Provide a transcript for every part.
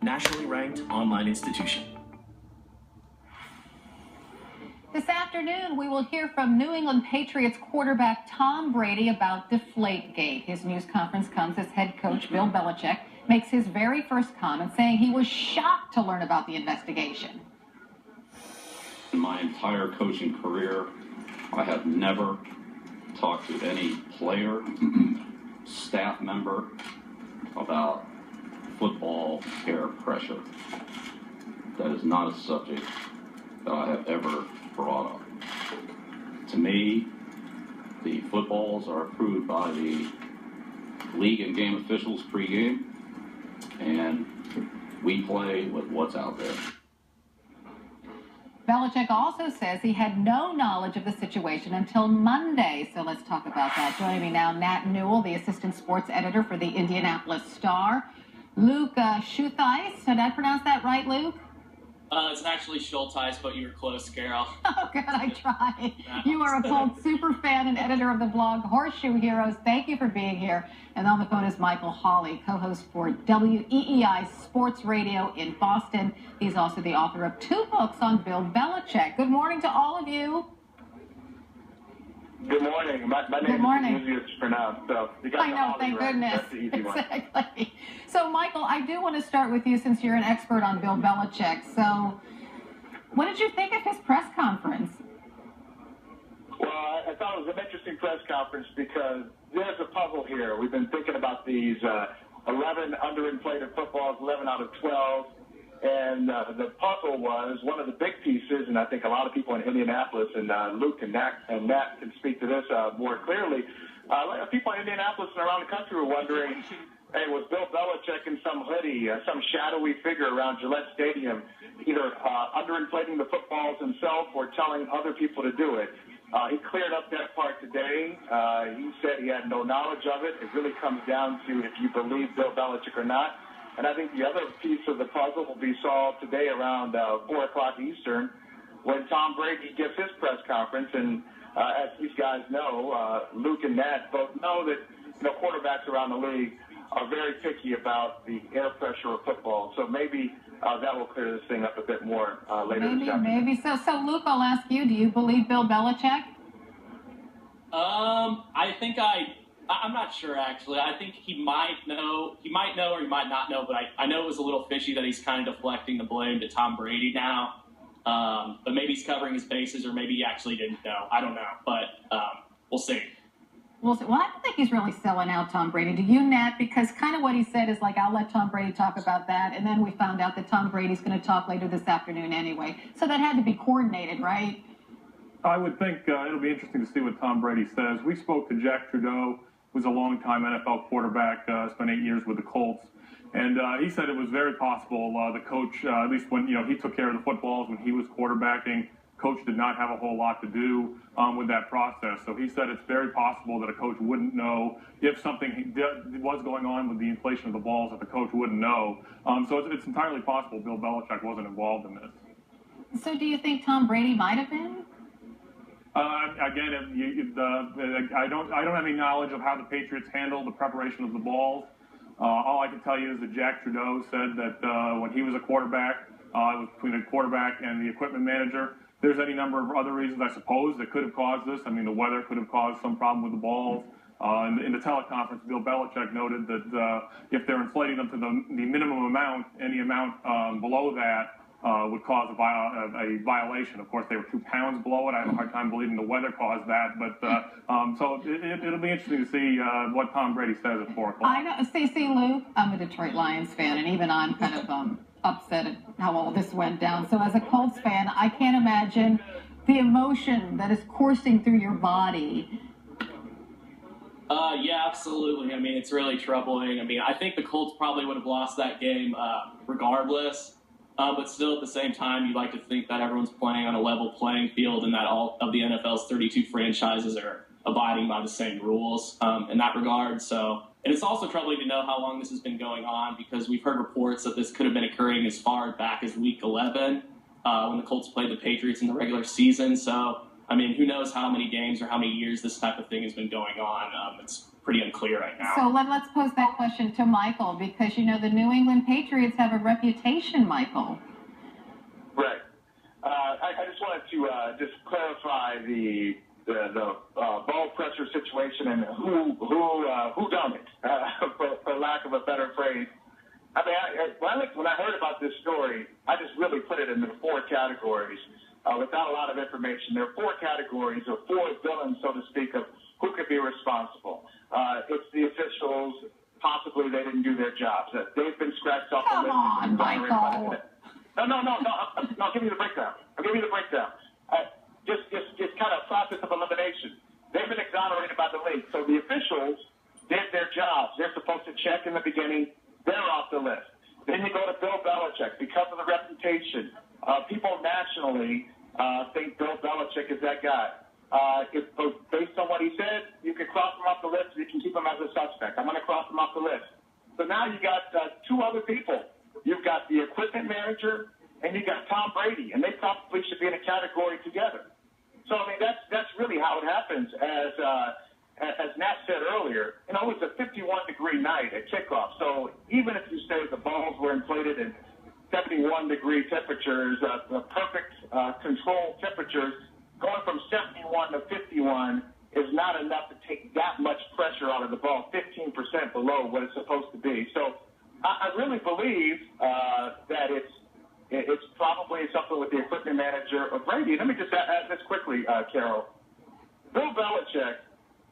nationally ranked online institution. This afternoon, we will hear from New England Patriots quarterback Tom Brady about Deflate-Gate. His news conference comes as head coach Bill Belichick makes his very first comment, saying he was shocked to learn about the investigation. In my entire coaching career, I have never talked to any player, staff member about football peer pressure. That is not a subject that I have ever brought up. To me, the footballs are approved by the league and game officials pregame, and we play with what's out there. Belichick also says he had no knowledge of the situation until Monday. So let's talk about that. Joining me now, Nat Newell, the assistant sports editor for the Indianapolis Star. Luke Schultheis. Did I pronounce that right, Luke? It's actually Schultheis, but you were close, Carol. Oh, good, I tried. You are a Colts super fan and editor of the blog Horseshoe Heroes. Thank you for being here. And on the phone is Michael Hawley, co-host for WEEI Sports Radio in Boston. He's also the author of 2 books on Bill Belichick. Good morning to all of you. Good morning. My name is easiest to pronounce, so you got I know, thank goodness. That's the easy one. Exactly. So, Michael, I do want to start with you since you're an expert on Bill Belichick. So, what did you think of his press conference? Well, I thought it was an interesting press conference because there's a puzzle here. We've been thinking about these 11 underinflated footballs, 11 out of 12. And the puzzle was one of the big pieces, and I think a lot of people in Indianapolis, and Luke and Nat can speak to this more clearly. People in Indianapolis and around the country were wondering, hey, was Bill Belichick in some hoodie, some shadowy figure around Gillette Stadium, either underinflating the footballs himself or telling other people to do it? He cleared up that part today. He said he had no knowledge of it. It really comes down to if you believe Bill Belichick or not. And I think the other piece of the puzzle will be solved today around 4 o'clock Eastern when Tom Brady gives his press conference. And as these guys know, Luke and Nat both know that quarterbacks around the league are very picky about the air pressure of football. So maybe that will clear this thing up a bit more later this afternoon. Maybe. So, Luke, I'll ask you, do you believe Bill Belichick? I'm not sure, actually. I think he might know or he might not know, but I know it was a little fishy that he's kind of deflecting the blame to Tom Brady now. But maybe he's covering his bases, or maybe he actually didn't know. I don't know, but we'll see. Well, I don't think he's really selling out Tom Brady. Do you, Nat? Because kind of what he said is like, I'll let Tom Brady talk about that. And then we found out that Tom Brady's going to talk later this afternoon anyway. So that had to be coordinated, right? I would think it'll be interesting to see what Tom Brady says. We spoke to Jack Trudeau, who's a longtime NFL quarterback, spent 8 years with the Colts. And he said it was very possible the coach, at least when he took care of the footballs when he was quarterbacking, coach did not have a whole lot to do with that process. So he said it's very possible that a coach wouldn't know if something was going on with the inflation of the balls that the coach wouldn't know. So it's entirely possible Bill Belichick wasn't involved in this. So do you think Tom Brady might have been? Again, I don't have any knowledge of how the Patriots handled the preparation of the balls. All I can tell you is that Jack Trudeau said that when he was a quarterback, it was between the quarterback and the equipment manager. There's any number of other reasons, I suppose, that could have caused this. I mean, the weather could have caused some problem with the balls. In the teleconference, Bill Belichick noted that if they're inflating them to the minimum amount, any amount below that would cause a violation. Of course, they were 2 pounds below it. I have a hard time believing the weather caused that. But so it'll be interesting to see what Tom Brady says at 4 o'clock. I know. See, Luke, I'm a Detroit Lions fan, and even I'm kind of upset at how all this went down. So as a Colts fan, I can't imagine the emotion that is coursing through your body. Yeah, absolutely. I mean, it's really troubling. I mean, I think the Colts probably would have lost that game regardless. But still, at the same time, you'd like to think that everyone's playing on a level playing field and that all of the NFL's 32 franchises are abiding by the same rules in that regard. So, and it's also troubling to know how long this has been going on because we've heard reports that this could have been occurring as far back as Week 11 when the Colts played the Patriots in the regular season. So, I mean, who knows how many games or how many years this type of thing has been going on. It's pretty unclear right now. So let's pose that question to Michael, because, you know, the New England Patriots have a reputation, Michael. Right. I just wanted to just clarify the ball pressure situation and who done it, for lack of a better phrase. I mean, when I heard about this story, I just really put it into 4 categories without a lot of information. There are 4 categories, or 4 villains, so to speak, of who could be responsible. It's the officials. Possibly they didn't do their jobs. They've been scratched off the list. Come on, Michael. No, give me the breakdown. I'll give you the breakdown. Just kind of process of elimination. They've been exonerated by the league. So the officials did their jobs. They're supposed to check in the beginning. They're off the list. Then you go to Bill Belichick because of the reputation. People nationally think Bill Belichick is that guy. Based on what he said, you can cross him off the list. You can keep him as a suspect. I'm going to cross him off the list. So now you got 2 other people. You've got the equipment manager and you got Tom Brady, and they probably should be in a category together. So I mean, that's really how it happens. As Nat said earlier, you know, it was a 51-degree night at kickoff. So even if you say the balls were inflated in 71-degree temperatures, the perfect controlled temperatures, going from 71 to 51 is not enough to take that much pressure out of the ball, 15% below what it's supposed to be. So I really believe that it's probably something with the equipment manager of Brady. Let me just add this quickly, Carol. Bill Belichick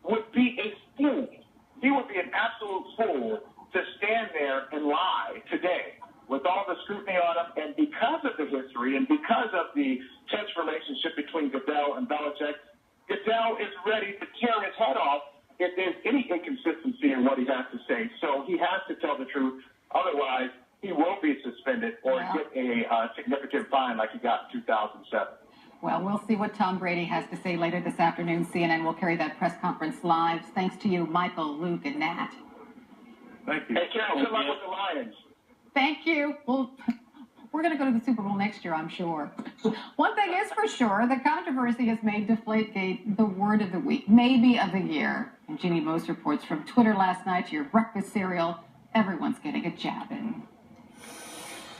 would be a fool. He would be an absolute fool to stand there and lie today with all the scrutiny on him. And because of the history and because of the tense relationship between Goodell and Belichick, Goodell is ready to tear his head off if there's any inconsistency in what he has to say. So he has to tell the truth. Otherwise, he will be suspended or get a significant fine like he got in 2007. Well, we'll see what Tom Brady has to say later this afternoon. CNN will carry that press conference live. Thanks to you, Michael, Luke, and Nat. Thank you. Hey, Carol, good luck with the Lions. Thank you. Well, we're going to go to the Super Bowl next year, I'm sure. One thing is for sure, the controversy has made Deflate-Gate the word of the week, maybe of the year. And Jeannie Most reports from Twitter last night to your breakfast cereal, everyone's getting a jab in.